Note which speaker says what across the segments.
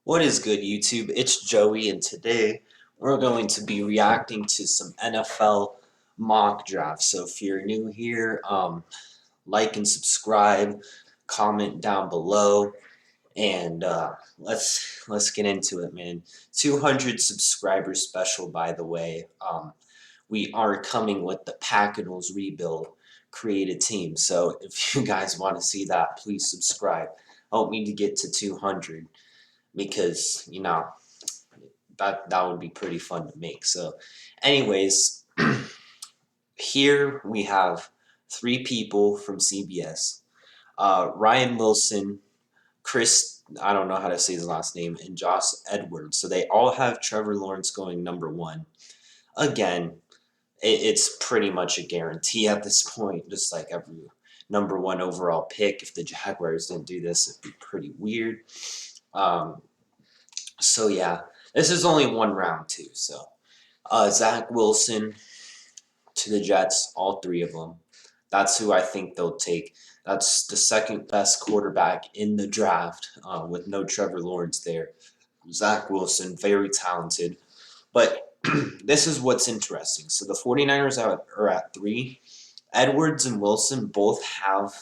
Speaker 1: What is good, YouTube? It's Joey, and today we're going to be reacting to some NFL mock drafts. So if you're new here, like and subscribe, comment down below, and let's get into it, man. 200 subscribers special, by the way. We are coming with the Packers rebuild, create a team. So if you guys want to see that, please subscribe. Help me to get to 200 because that would be pretty fun to make. So, anyways, here we have three people from CBS: Ryan Wilson, Chris. I don't know how to say his last name, and Josh Edwards. So they all have Trevor Lawrence going number one. Again, it's pretty much a guarantee at this point. Just like every number one overall pick. If the Jaguars didn't do this, it'd be pretty weird. Um, So yeah, this is only one round too. So Zach Wilson to the Jets, all three of them. That's who I think they'll take. That's the second best quarterback in the draft with no Trevor Lawrence there. Zach Wilson, very talented. But this is what's interesting. So the 49ers are at three. Edwards and Wilson both have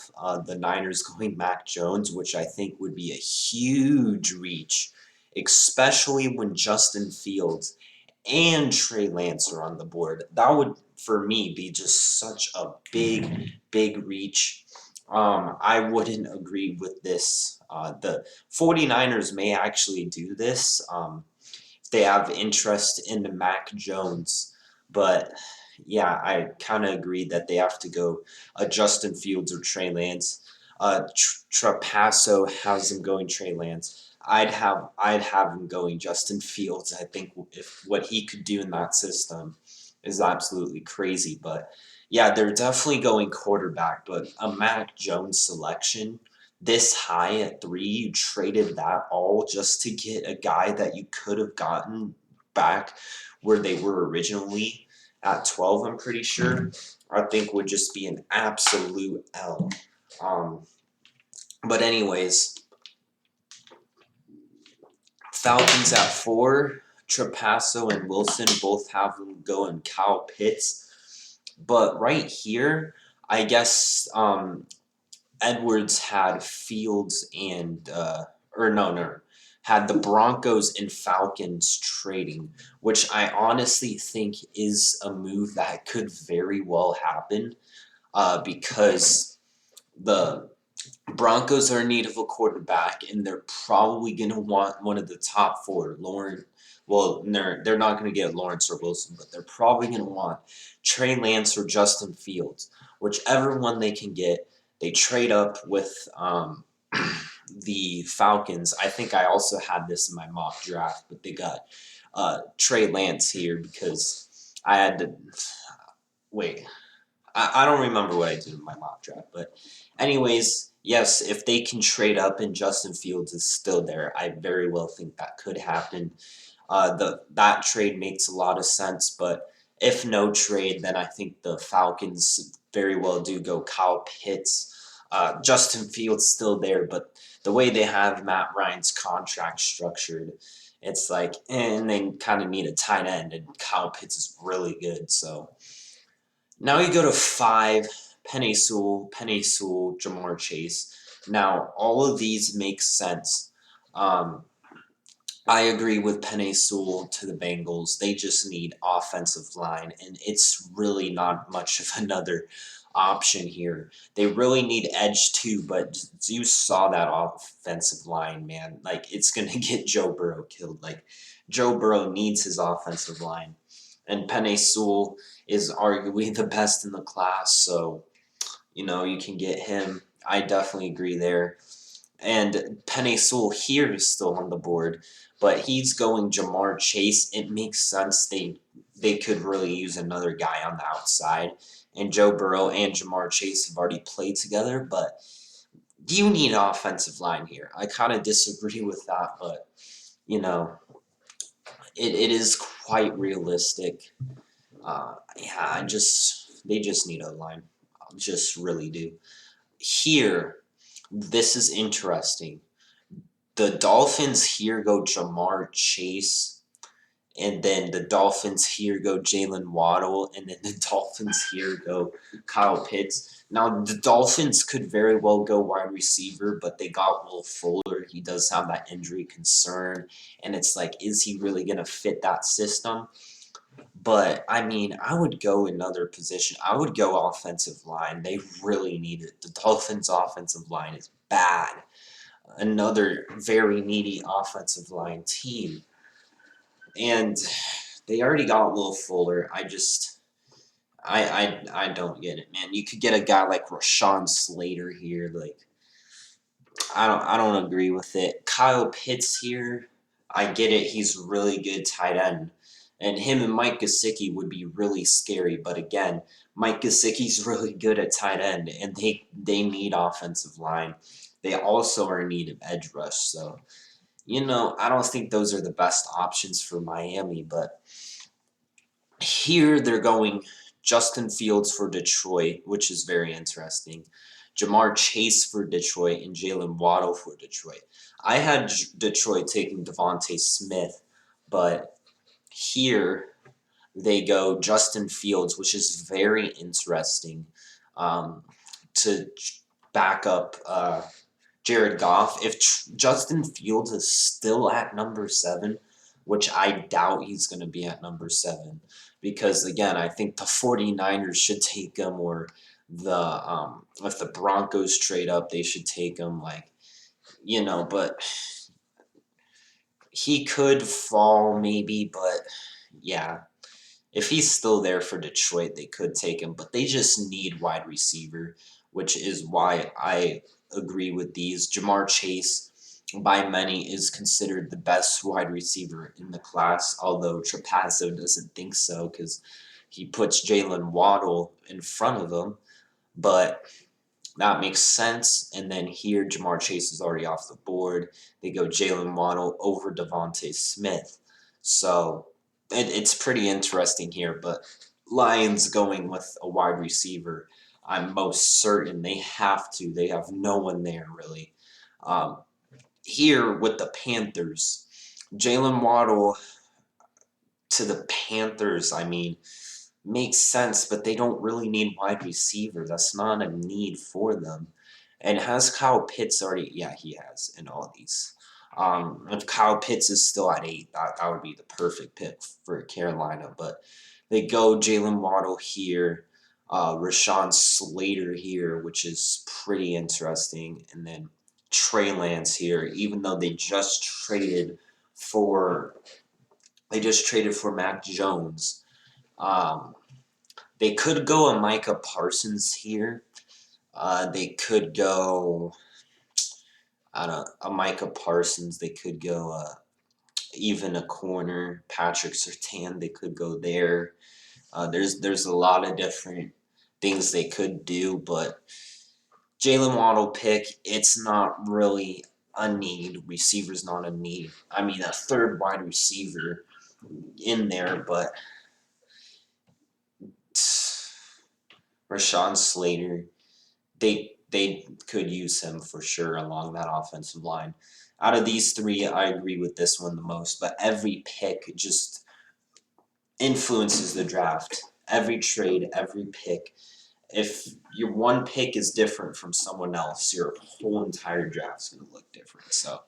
Speaker 1: the Niners going Mac Jones, which I think would be a huge reach, especially when Justin Fields and Trey Lance are on the board. That would, for me, be just such a big reach. I wouldn't agree with this. The 49ers may actually do this if they have interest in the Mac Jones, but yeah, I kind of agree that they have to go Justin Fields or Trey Lance. Trapasso has him going Trey Lance. I'd have him going Justin Fields. I think if what he could do in that system is absolutely crazy. But yeah, they're definitely going quarterback. But a Mac Jones selection this high at three, you traded that all just to get a guy that you could have gotten back where they were originally at 12, I'm pretty sure, I think would just be an absolute L. Um, but anyways, Falcons at four. Trapasso and Wilson both have them going Kyle Pitts. But right here, I guess Edwards had Fields and or no, had the Broncos and Falcons trading, which I honestly think is a move that could very well happen because the Broncos are in need of a quarterback, and they're probably going to want one of the top four. Well, they're not going to get Lawrence or Wilson, but they're probably going to want Trey Lance or Justin Fields, whichever one they can get. They trade up with the Falcons. I think I also had this in my mock draft, but they got Trey Lance here because I had to wait. I don't remember what I did in my mock draft, but anyways, yes, if they can trade up and Justin Fields is still there, I very well think that could happen. That trade makes a lot of sense, but if no trade, then I think the Falcons very well do go Kyle Pitts. Justin Fields still there, but the way they have Matt Ryan's contract structured, it's like, and they kind of need a tight end, and Kyle Pitts is really good, so. Now you go to five, Penny Sewell, Jamar Chase. Now, all of these make sense. Um, I agree with Penny Sewell to the Bengals. They just need offensive line, and it's really not much of another option here. They really need edge too, but you saw that offensive line, man. Like, it's going to get Joe Burrow killed. Like, Joe Burrow needs his offensive line. And Penny Sewell is arguably the best in the class, so you can get him. I definitely agree there. And Penny Sewell here is still on the board, but he's going Jamar Chase. It makes sense. They could really use another guy on the outside. And Joe Burrow and Jamar Chase have already played together, but you need an offensive line here. I kind of disagree with that, but you know, it is quite realistic. Yeah, they just need a line. Just really do. Here, this is interesting. the Dolphins here go Jamar Chase, and then the Dolphins here go Jalen Waddle, and then the Dolphins here go Kyle Pitts. Now, the Dolphins could very well go wide receiver, but they got Will Fuller. He does have that injury concern, and it's like, is he really going to fit that system? But, I mean, I would go another position. I would go offensive line. They really need it. The Dolphins' offensive line is bad. Another very needy offensive line team. And they already got Will Fuller. I don't get it, man. You could get a guy like Rashawn Slater here. Like, I don't agree with it. Kyle Pitts here, I get it. He's really good tight end. And him and Mike Gesicki would be really scary. But again, Mike Gesicki's really good at tight end, and they need offensive line. They also are in need of edge rush. So, I don't think those are the best options for Miami. But here they're going Justin Fields for Detroit, which is very interesting. Jamar Chase for Detroit and Jalen Waddle for Detroit. I had Detroit taking Devontae Smith, but here they go Justin Fields, which is very interesting to back up Jared Goff. If Justin Fields is still at number 7, which I doubt he's going to be at number 7, because again, I think the 49ers should take him, or if the Broncos trade up, they should take him, but he could fall maybe, but yeah, if he's still there for Detroit, they could take him, but they just need wide receiver, which is why I agree with these. Jamar Chase, by many, is considered the best wide receiver in the class, although Trapasso doesn't think so because he puts Jalen Waddle in front of him, but that makes sense. And then here, Jamar Chase is already off the board. They go Jalen Waddle over Devontae Smith. So it's pretty interesting here, but Lions going with a wide receiver, I'm most certain they have to. They have no one there, really. Here with the Panthers, Jalen Waddle to the Panthers, I mean, makes sense, but they don't really need wide receiver. That's not a need for them. And has Kyle Pitts already? Yeah, he has in all these. If Kyle Pitts is still at 8, that would be the perfect pick for Carolina. But they go Jalen Waddle here, Rashawn Slater here, which is pretty interesting, and then Trey Lance here. Even though they just traded for Mac Jones. They could go a Micah Parsons here. They could go a Micah Parsons. They could go even a corner, Patrick Surtain. They could go there. There's a lot of different things they could do, but Jalen Waddle pick, it's not really a need. Receiver's not a need. I mean, a third wide receiver in there, but Rashawn Slater, they could use him for sure along that offensive line. Out of these 3, I agree with this one the most, but every pick just influences the draft. Every trade, every pick. If your one pick is different from someone else, your whole entire draft's going to look different. So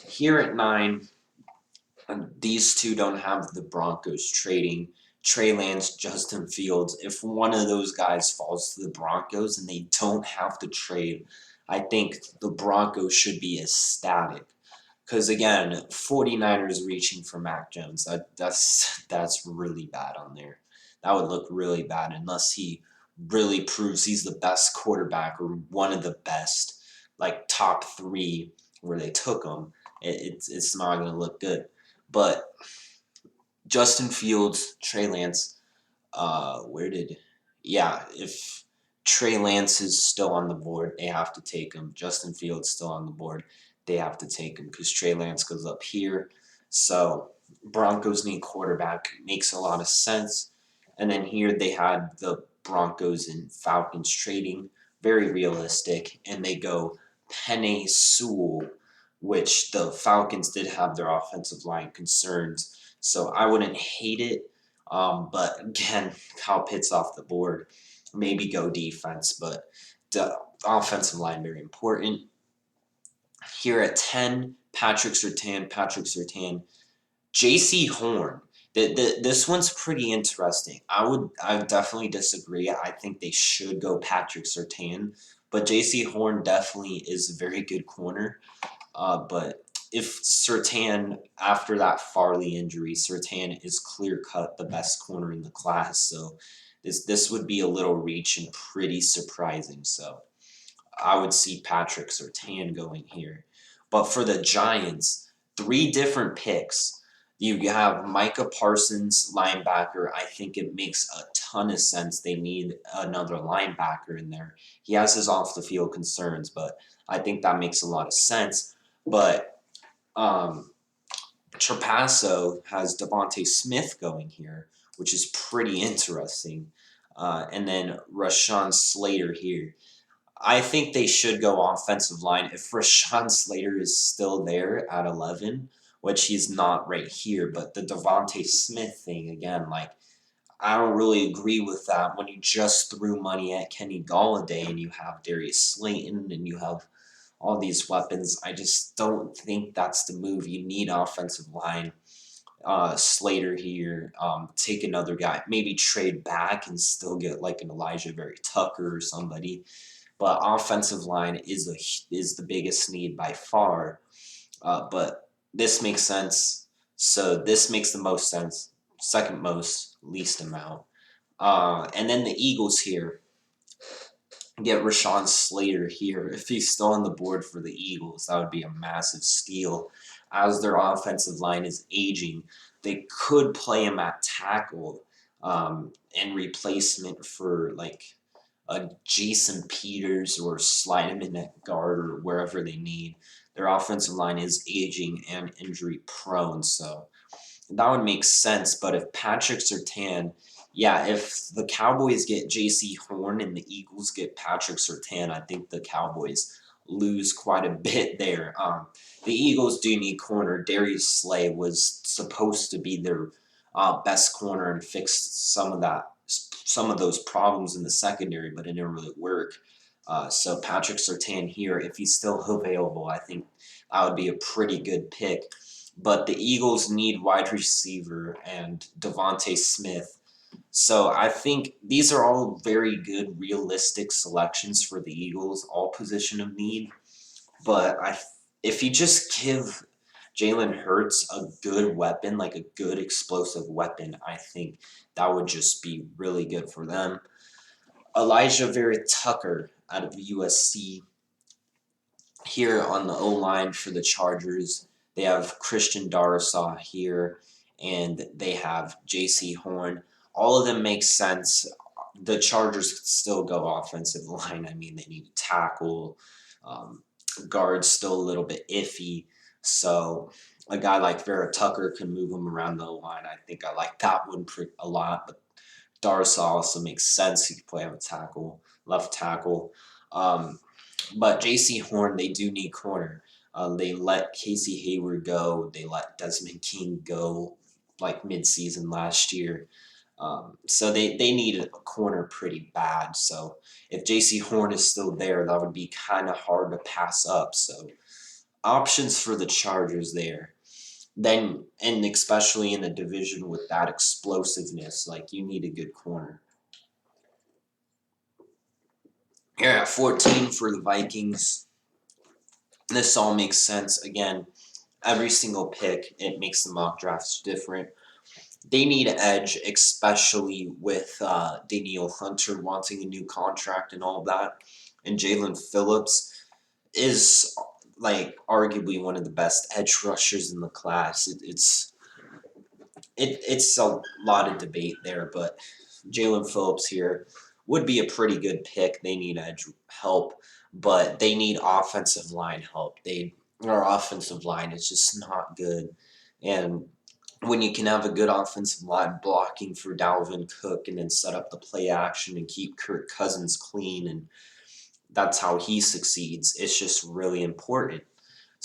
Speaker 1: here at 9, these 2 don't have the Broncos trading Trey Lance, Justin Fields. If one of those guys falls to the Broncos and they don't have to trade, I think the Broncos should be ecstatic. Because again, 49ers reaching for Mac Jones, that's really bad on there. That would look really bad unless he really proves he's the best quarterback or one of the best, like top 3 where they took him. It's not going to look good. But Justin Fields, Trey Lance, if Trey Lance is still on the board, they have to take him. Justin Fields still on the board, they have to take him because Trey Lance goes up here. So Broncos need quarterback. Makes a lot of sense. And then here they had the Broncos and Falcons trading. Very realistic. And they go Penei Sewell which the Falcons did have their offensive line concerns. So I wouldn't hate it. But again, Kyle Pitts off the board. Maybe go defense, but the offensive line very important. Here at 10, Patrick Surtain, J.C. Horn. This one's pretty interesting. I would definitely disagree. I think they should go Patrick Surtain, but J.C. Horn definitely is a very good corner. But if Surtain, after that Farley injury, Surtain is clear cut the best corner in the class. So this would be a little reach and pretty surprising. So I would see Patrick Surtain going here. But for the Giants, 3 different picks. You have Micah Parsons, linebacker. I think it makes a ton of sense. They need another linebacker in there. He has his off the field concerns, but I think that makes a lot of sense. But Trapasso has Devontae Smith going here, which is pretty interesting. And then Rashawn Slater here. I think they should go offensive line. If Rashawn Slater is still there at 11, which he's not right here, but the Devontae Smith thing, again, like, I don't really agree with that when you just threw money at Kenny Galladay and you have Darius Slayton and you have all these weapons. I just don't think that's the move. You need offensive line. Slater here, take another guy, maybe trade back and still get like an Elijah Very Tucker or somebody. But offensive line is the biggest need by far. But this makes sense. So this makes the most sense. Second most, least amount. And then the Eagles here get Rashawn Slater here. If he's still on the board for the Eagles, that would be a massive steal. As their offensive line is aging, they could play him at tackle in replacement for like a Jason Peters or slide him in at guard or wherever they need. Their offensive line is aging and injury prone, so that would make sense. But if Patrick Surtain, yeah, if the Cowboys get J.C. Horn and the Eagles get Patrick Surtain, I think the Cowboys lose quite a bit there. The Eagles do need corner. Darius Slay was supposed to be their best corner and fix some of those problems in the secondary, but it didn't really work. So Patrick Surtain here, if he's still available, I think that would be a pretty good pick. But the Eagles need wide receiver and Devontae Smith. So I think these are all very good, realistic selections for the Eagles, all position of need. But if you just give Jalen Hurts a good weapon, like a good explosive weapon, I think that would just be really good for them. Elijah Vera Tucker out of USC here on the O-line for the Chargers. They have Christian Darrisaw here, and they have J.C. Horn. All of them make sense. The Chargers could still go offensive line. I mean, they need a tackle. Guard's still a little bit iffy. So a guy like Vera Tucker can move him around the line. I think I like that one a lot. But Darrisaw also makes sense. He can play on a tackle, left tackle. But J.C. Horn, they do need corner. They let Casey Hayward go. They let Desmond King go like midseason last year. So they needed a corner pretty bad. So if J.C. Horn is still there, that would be kind of hard to pass up. So options for the Chargers there. Then, and especially in a division with that explosiveness, like you need a good corner. Here at 14 for the Vikings. This all makes sense. Again, every single pick, it makes the mock drafts different. They need edge, especially with Danielle Hunter wanting a new contract and all that. And Jalen Phillips is like arguably one of the best edge rushers in the class. It's a lot of debate there, but Jalen Phillips here would be a pretty good pick. They need edge help, but they need offensive line help. Our offensive line is just not good, and when you can have a good offensive line blocking for Dalvin Cook and then set up the play action and keep Kirk Cousins clean, and that's how he succeeds. It's just really important.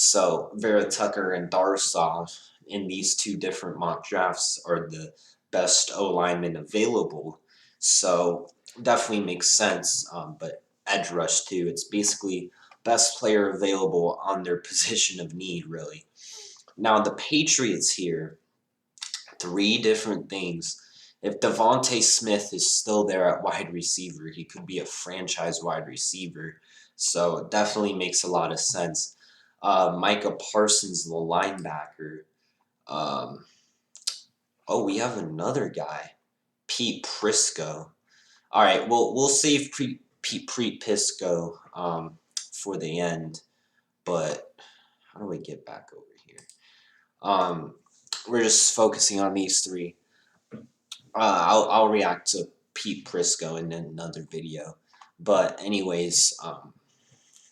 Speaker 1: So Vera Tucker and Darsow in these two different mock drafts are the best O linemen available. So definitely makes sense. But edge rush too. It's basically best player available on their position of need, really. Now the Patriots here, three different things. If Devontae Smith is still there at wide receiver, he could be a franchise wide receiver. So it definitely makes a lot of sense. Micah Parsons, the linebacker. Um, oh, we have another guy, Pete Prisco. All right, we'll save Pete Prisco for the end. But how do we get back over here? We're just focusing on these three. I'll react to Pete Prisco in another video. But anyways,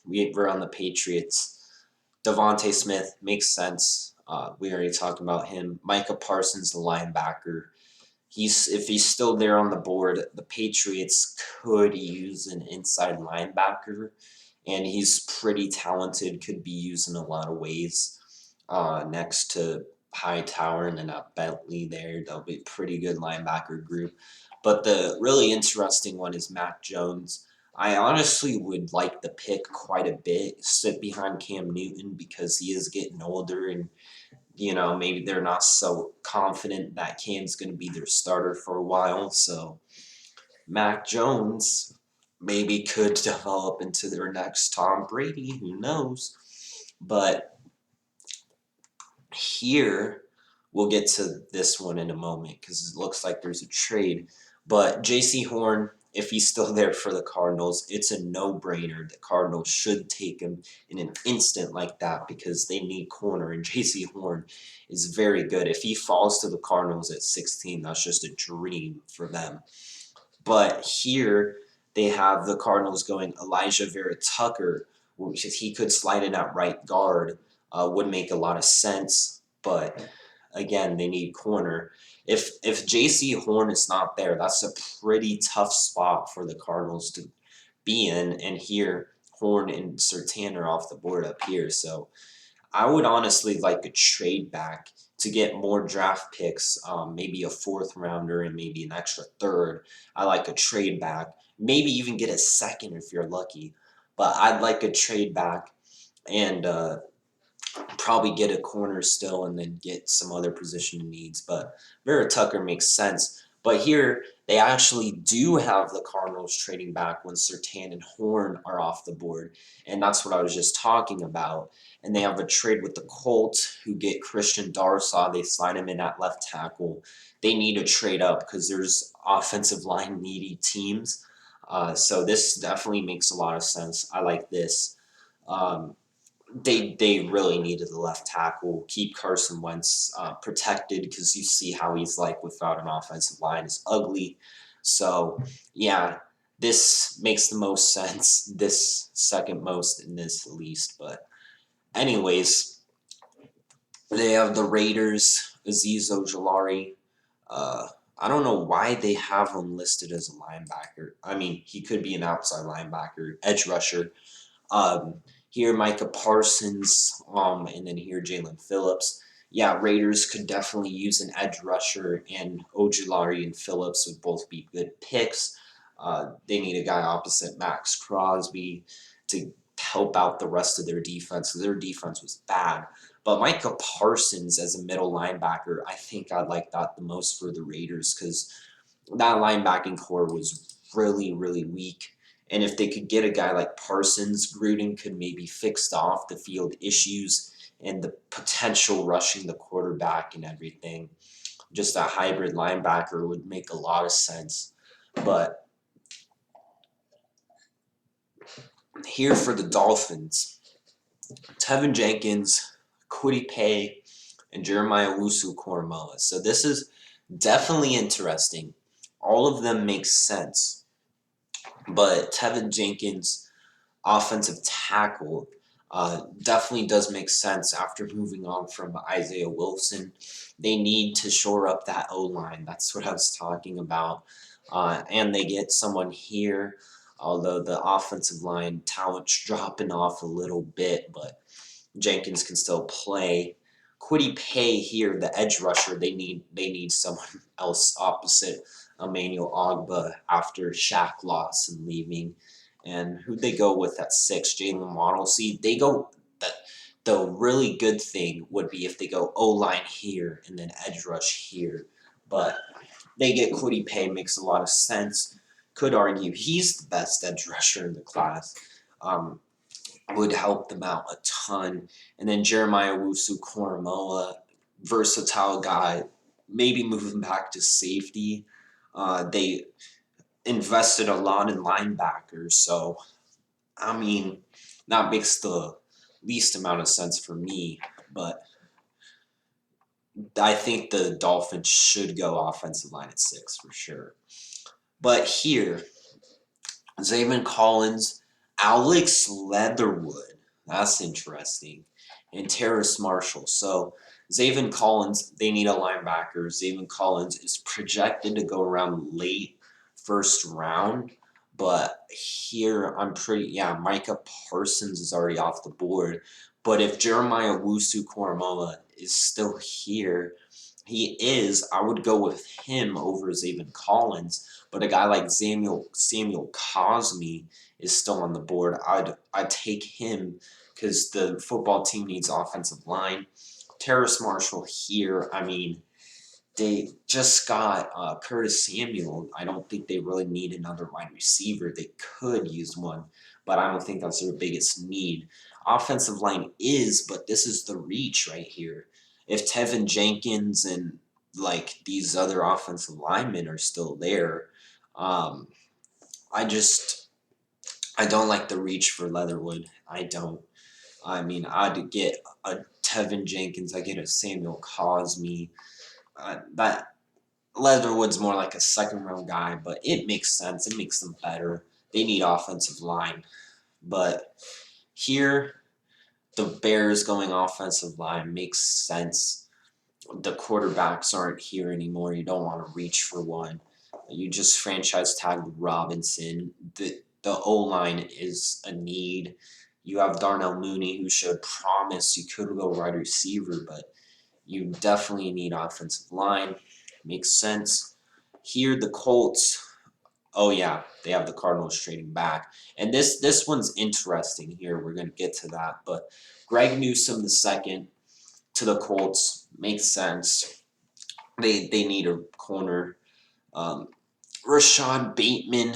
Speaker 1: we're on the Patriots. Devontae Smith makes sense. We already talked about him. Micah Parsons, the linebacker. If he's still there on the board, the Patriots could use an inside linebacker, and he's pretty talented. Could be used in a lot of ways. Next to Hightower and then Bentley there, that'll be a pretty good linebacker group. But the really interesting one is Mac Jones. I honestly would like the pick quite a bit, sit behind Cam Newton because he is getting older and maybe they're not so confident that Cam's going to be their starter for a while. So Mac Jones maybe could develop into their next Tom Brady. Who knows? But here, we'll get to this one in a moment because it looks like there's a trade. But J.C. Horn, if he's still there for the Cardinals, it's a no-brainer. The Cardinals should take him in an instant like that because they need corner, and J.C. Horn is very good. If he falls to the Cardinals at 16, that's just a dream for them. But here, they have the Cardinals going Elijah Vera Tucker, which he could slide in at right guard. Would make a lot of sense, but again, they need corner. If J.C. Horn is not there, that's a pretty tough spot for the Cardinals to be in. And here, Horn and Surtain are off the board up here. So I would honestly like a trade back to get more draft picks, maybe a fourth rounder and maybe an extra third. I like a trade back, maybe even get a second if you're lucky. But I'd like a trade back and probably get a corner still and then get some other position needs. But Vera Tucker makes sense. But here, they actually do have the Cardinals trading back when Surtain and Horn are off the board. And that's what I was just talking about. And they have a trade with the Colts who get Christian Darsow. They slide him in at left tackle. They need to trade up because there's offensive line needy teams. So this definitely makes a lot of sense. I like this. They really needed the left tackle, keep Carson Wentz protected because you see how he's like without an offensive line. It's ugly. So, yeah, this makes the most sense. This second most and this least. But anyways, they have the Raiders, Azeez Ojulari. I don't know why they have him listed as a linebacker. I mean, he could be an outside linebacker, edge rusher. Here, Micah Parsons, and then here, Jalen Phillips. Yeah, Raiders could definitely use an edge rusher, and Ojulari and Phillips would both be good picks. They need a guy opposite Max Crosby to help out the rest of their defense. Their defense was bad. But Micah Parsons as a middle linebacker, I think I'd like that the most for the Raiders because that linebacking core was really, really weak. And if they could get a guy like Parsons, Gruden could maybe fix the off the field issues and the potential rushing the quarterback and everything. Just a hybrid linebacker would make a lot of sense. But here for the Dolphins, Tevin Jenkins, Kwity Paye, and Jeremiah Owusu-Koramoah. So this is definitely interesting. All of them make sense. But Tevin Jenkins, offensive tackle, definitely does make sense after moving on from Isaiah Wilson. They need to shore up that O-line. That's what I was talking about. And they get someone here, although the offensive line talent's dropping off a little bit. But Jenkins can still play. Kwity Paye here, the edge rusher, they need someone else opposite Emmanuel Ogbah after Shaq loss and leaving. And who'd they go with at 6? Jalen Waddle. See, they go the really good thing would be if they go O-line here and then edge rush here. But they get Kwity Paye, makes a lot of sense. Could argue he's the best edge rusher in the class. Would help them out a ton. And then Jeremiah Owusu-Koramoah, versatile guy, maybe moving back to safety. They invested a lot in linebackers, so I mean that makes the least amount of sense for me. But I think the Dolphins should go offensive line at 6 for sure. But here, Zaven Collins, Alex Leatherwood. That's interesting. And Terrace Marshall. So Zaven Collins, they need a linebacker. Zaven Collins is projected to go around late first round. But here I'm Micah Parsons is already off the board. But if Jeremiah Owusu-Koramoah is still here, I would go with him over Zaven Collins. But a guy like Samuel Cosmi is still on the board. I'd take him because the football team needs offensive line. Terrace Marshall here, I mean, they just got Curtis Samuel. I don't think they really need another wide receiver. They could use one, but I don't think that's their biggest need. Offensive line but this is the reach right here. If Tevin Jenkins and like these other offensive linemen are still there, I don't like the reach for Leatherwood. I don't. I mean, I'd get a Tevin Jenkins. I get a Samuel Cosmi. That Leatherwood's more like a second round guy, but it makes sense. It makes them better. They need offensive line, but here the Bears going offensive line makes sense. The quarterbacks aren't here anymore. You don't want to reach for one. You just franchise tag Robinson. The O-line is a need. You have Darnell Mooney, who showed promise. You could go wide receiver, but you definitely need offensive line. Makes sense. Here, the Colts. Oh yeah, they have the Cardinals trading back, and this one's interesting. Here, we're gonna get to that, but Greg Newsome the second to the Colts makes sense. They need a corner. Rashad Bateman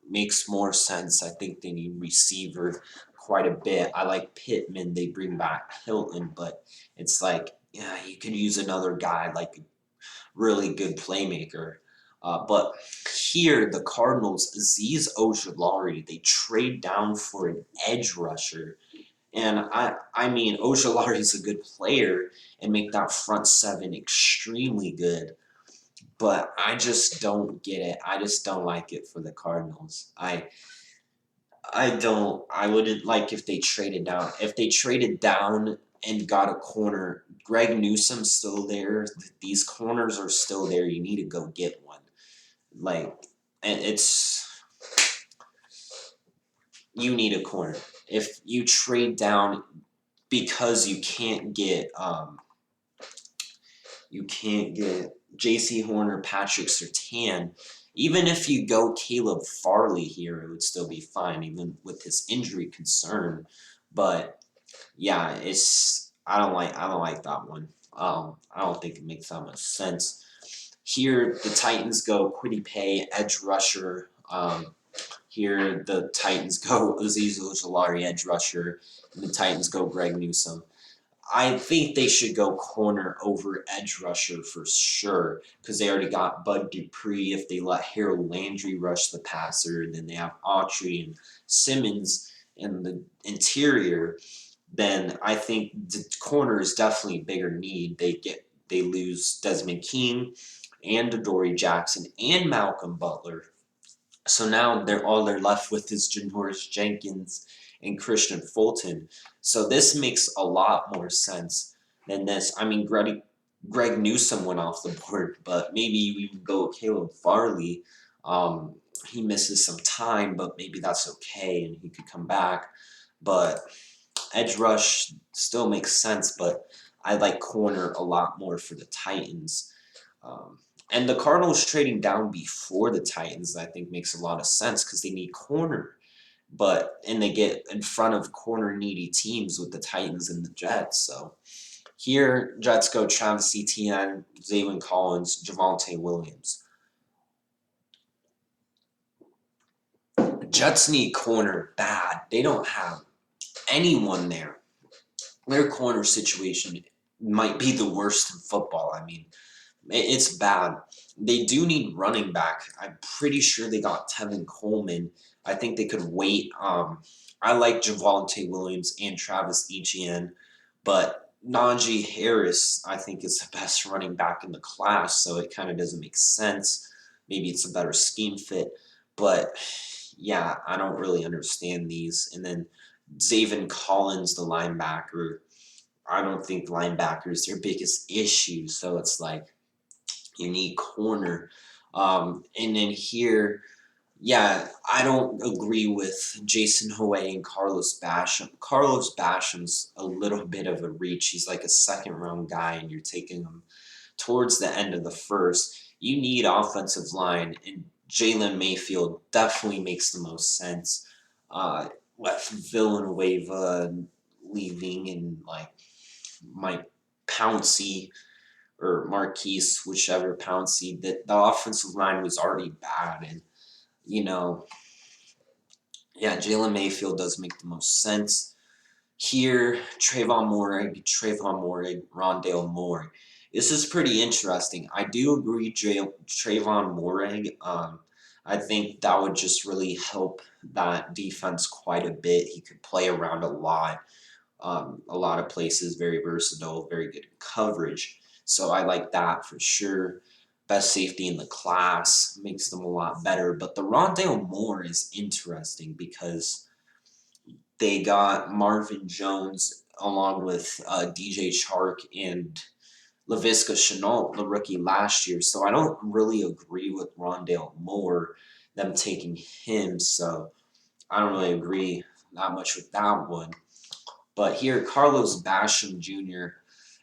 Speaker 1: makes more sense. I think they need receiver quite a bit. I like Pittman. They bring back Hilton, but it's like, yeah, you could use another guy like a really good playmaker. But here, the Cardinals, Azeez Ojulari, they trade down for an edge rusher. And I mean, Ojulari is a good player and make that front seven extremely good. But I just don't get it. I just don't like it for the Cardinals. I wouldn't like if they traded down. If they traded down and got a corner, Greg Newsome's still there. These corners are still there. You need to go get one. Like, and you need a corner. If you trade down because you can't get J.C. Horner, Patrick Surtain. Even if you go Caleb Farley here, it would still be fine, even with his injury concern. But yeah, I don't like that one. I don't think it makes that much sense. Here, the Titans go Kwity Paye, edge rusher. Here, the Titans go Azeez Ojulari, edge rusher, and the Titans go Greg Newsome. I think they should go corner over edge rusher for sure because they already got Bud Dupree. If they let Harold Landry rush the passer, then they have Autry and Simmons in the interior. Then I think the corner is definitely a bigger need. They lose Desmond King and Adoree Jackson and Malcolm Butler. So now they're left with is Janoris Jenkins and Christian Fulton. So this makes a lot more sense than this. I mean, Greg Newsome went off the board, but maybe you even go with Caleb Farley. He misses some time, but maybe that's okay and he could come back. But Edge rush still makes sense, but I like corner a lot more for the Titans. Um, and the Cardinals trading down before the Titans, I think, makes a lot of sense because they need corner. And they get in front of corner needy teams with the Titans and the Jets. So here, Jets go Travis Etienne, Zayvon Collins, Javonte Williams. Jets need corner bad. They don't have anyone there. Their corner situation might be the worst in football. I mean, it's bad. They do need running back. I'm pretty sure they got Tevin Coleman. I think they could wait. I like Javonte Williams and Travis Etienne, but Najee Harris, I think, is the best running back in the class, so it kind of doesn't make sense. Maybe it's a better scheme fit, but yeah, I don't really understand these. And then Zayvon Collins, the linebacker, I don't think linebackers their biggest issue, so it's like you need corner. And then here, yeah, I don't agree with Jason Hoey and Carlos Basham. Carlos Basham's a little bit of a reach. He's like a second round guy, and you're taking him towards the end of the first. You need offensive line, and Jalen Mayfield definitely makes the most sense. With Villanueva leaving and like Mike Pouncey or Marquise, whichever Pouncey, that the offensive line was already bad. And, you know, yeah, Jalen Mayfield does make the most sense. Here, Trayvon Moehrig, Rondale Moore. This is pretty interesting. I do agree, Trayvon Moehrig. I think that would just really help that defense quite a bit. He could play around a lot of places, very versatile, very good coverage. So I like that for sure. Best safety in the class makes them a lot better. But the Rondale Moore is interesting because they got Marvin Jones along with DJ Chark and Laviska Shenault, the rookie last year. So I don't really agree with Rondale Moore, them taking him. So I don't really agree that much with that one. But here, Carlos Basham Jr.,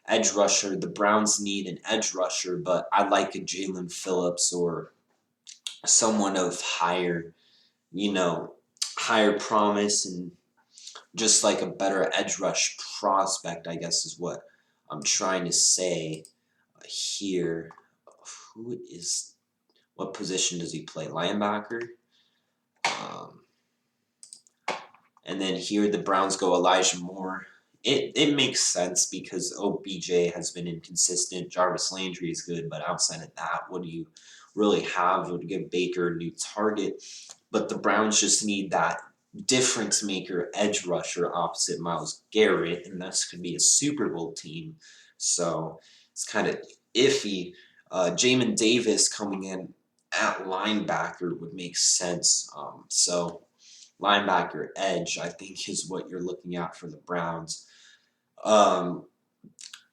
Speaker 1: edge rusher. The Browns need an edge rusher, but I like a Jalen Phillips or someone of higher promise and just like a better edge rush prospect, I guess is what I'm trying to say here. What position does he play? Linebacker? Um, and then here the Browns go Elijah Moore. It makes sense because OBJ has been inconsistent. Jarvis Landry is good, but outside of that, what do you really have? Would give Baker a new target. But the Browns just need that difference maker edge rusher opposite Myles Garrett, and this could be a Super Bowl team. So it's kind of iffy. Jamin Davis coming in at linebacker would make sense. So linebacker edge, I think, is what you're looking at for the Browns.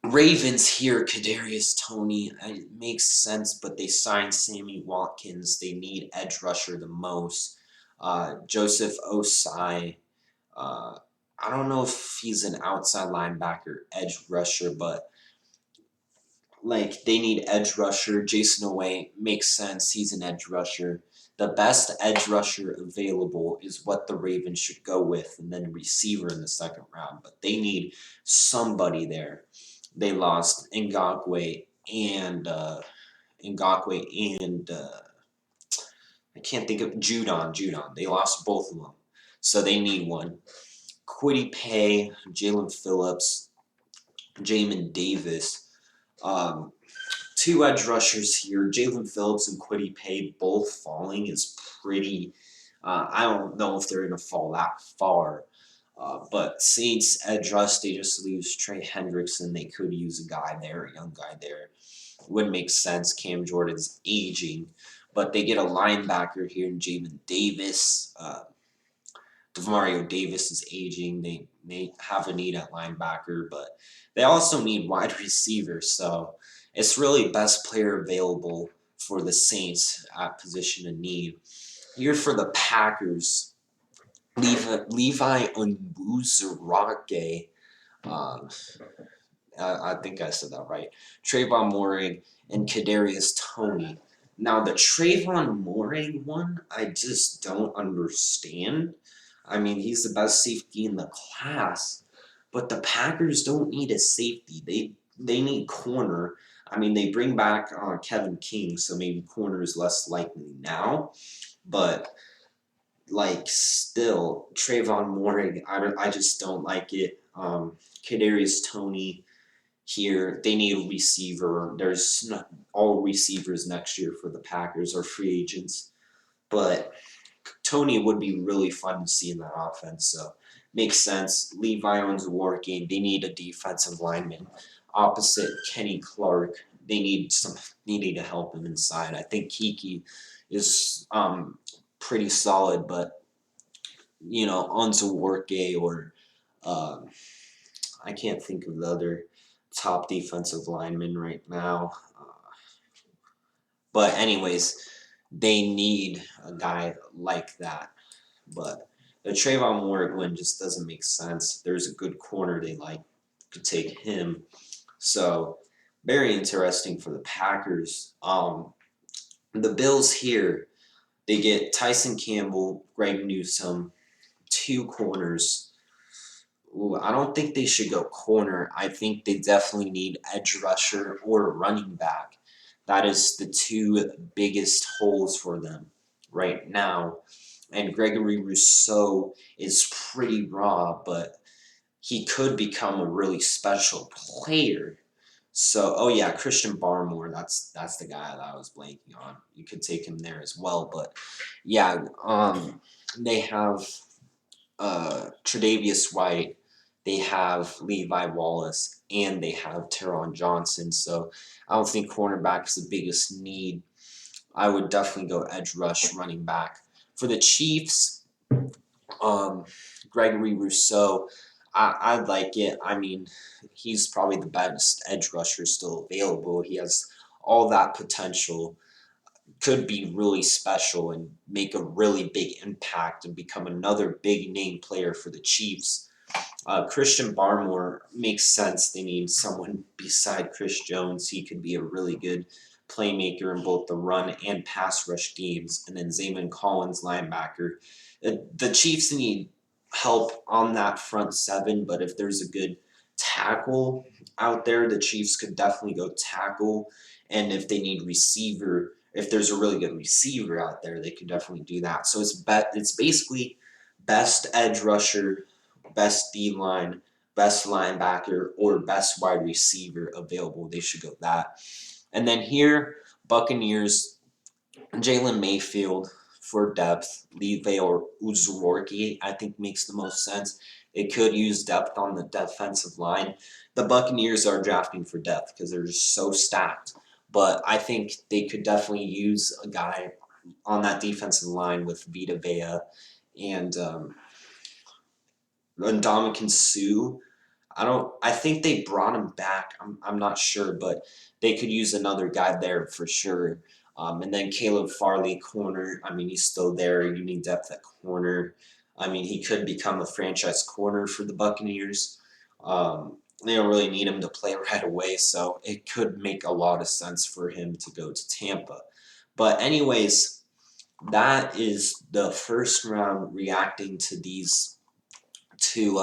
Speaker 1: Ravens here, Kadarius Toney, it makes sense, but they signed Sammy Watkins. They need edge rusher the most. Joseph Osai, I don't know if he's an outside linebacker edge rusher, but like they need edge rusher. Jason Hoey makes sense. He's an edge rusher. The best edge rusher available is what the Ravens should go with, and then receiver in the second round. But they need somebody there. They lost Ngakwe and I can't think of Judon. They lost both of them, so they need one. Kwity Paye, Jalen Phillips, Jamin Davis. Two edge rushers here, Jalen Phillips and Kwity Paye both falling is pretty. I don't know if they're going to fall that far. But Saints edge rush, they just lose Trey Hendrickson. They could use a guy there, a young guy there. Would make sense. Cam Jordan's aging. But they get a linebacker here in Jamin Davis. Demario Davis is aging. They may have a need at linebacker, but they also need wide receiver. So it's really best player available for the Saints at position of need. Here for the Packers, Levi Onwuzurike, um, I think I said that right. Trayvon Moehrig and Kadarius Toney. Now the Trayvon Moehrig one, I just don't understand. I mean, he's the best safety in the class, but the Packers don't need a safety. They need corner. I mean, they bring back Kevin King, so maybe corner is less likely now, but like still Trayvon Moehrig, I just don't like it. Kadarius Toney here. They need a receiver. There's not all receivers next year for the Packers are free agents, but Toney would be really fun to see in that offense. So makes sense. Levi owns a war game. They need a defensive lineman opposite Kenny Clark. They need to help him inside. I think Kiki is pretty solid, but Onzuworke or um, I can't think of the other top defensive lineman right now. But anyways, they need a guy like that. But the Trayvon Moehrig win just doesn't make sense. There's a good corner they like to take him. So very interesting for the Packers. The Bills here, they get Tyson Campbell, Greg Newsome, two corners. Ooh, I don't think they should go corner. I think they definitely need edge rusher or running back. That is the two biggest holes for them right now. And Gregory Rousseau is pretty raw, but he could become a really special player. So, oh yeah, Christian Barmore, that's the guy that I was blanking on. You could take him there as well, but yeah, they have Tre'Davious White, they have Levi Wallace, and they have Teron Johnson. So I don't think cornerback is the biggest need. I would definitely go edge rush running back. For the Chiefs, Gregory Rousseau, I like it. I mean, he's probably the best edge rusher still available. He has all that potential, could be really special and make a really big impact and become another big name player for the Chiefs. Christian Barmore makes sense. They need someone beside Chris Jones. He could be a really good playmaker in both the run and pass rush games. And then Zayvon Collins, linebacker. The Chiefs need help on that front seven, but if there's a good tackle out there, the Chiefs could definitely go tackle. And if they need receiver, if there's a really good receiver out there, they could definitely do that. So it's basically best edge rusher, best D line, best linebacker, or best wide receiver available. They should go that. And then here, Buccaneers, Jalen Mayfield for depth, Levi or Uzuorki, I think makes the most sense. It could use depth on the defensive line. The Buccaneers are drafting for depth because they're just so stacked. But I think they could definitely use a guy on that defensive line with Vita Vea and Ndamukong Suh. I think they brought him back. I'm not sure, but they could use another guy there for sure. And then Caleb Farley, corner. I mean, he's still there. You need depth at corner. I mean, he could become a franchise corner for the Buccaneers. They don't really need him to play right away, so it could make a lot of sense for him to go to Tampa. But anyways, that is the first round reacting to these two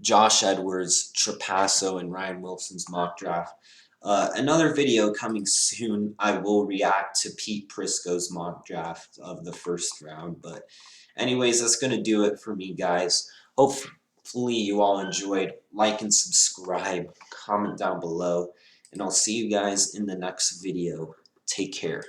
Speaker 1: Josh Edwards, Trapasso, and Ryan Wilson's mock draft. Another video coming soon, I will react to Pete Prisco's mock draft of the first round. But anyways, that's going to do it for me, guys. Hopefully you all enjoyed. Like and subscribe, comment down below, and I'll see you guys in the next video. Take care.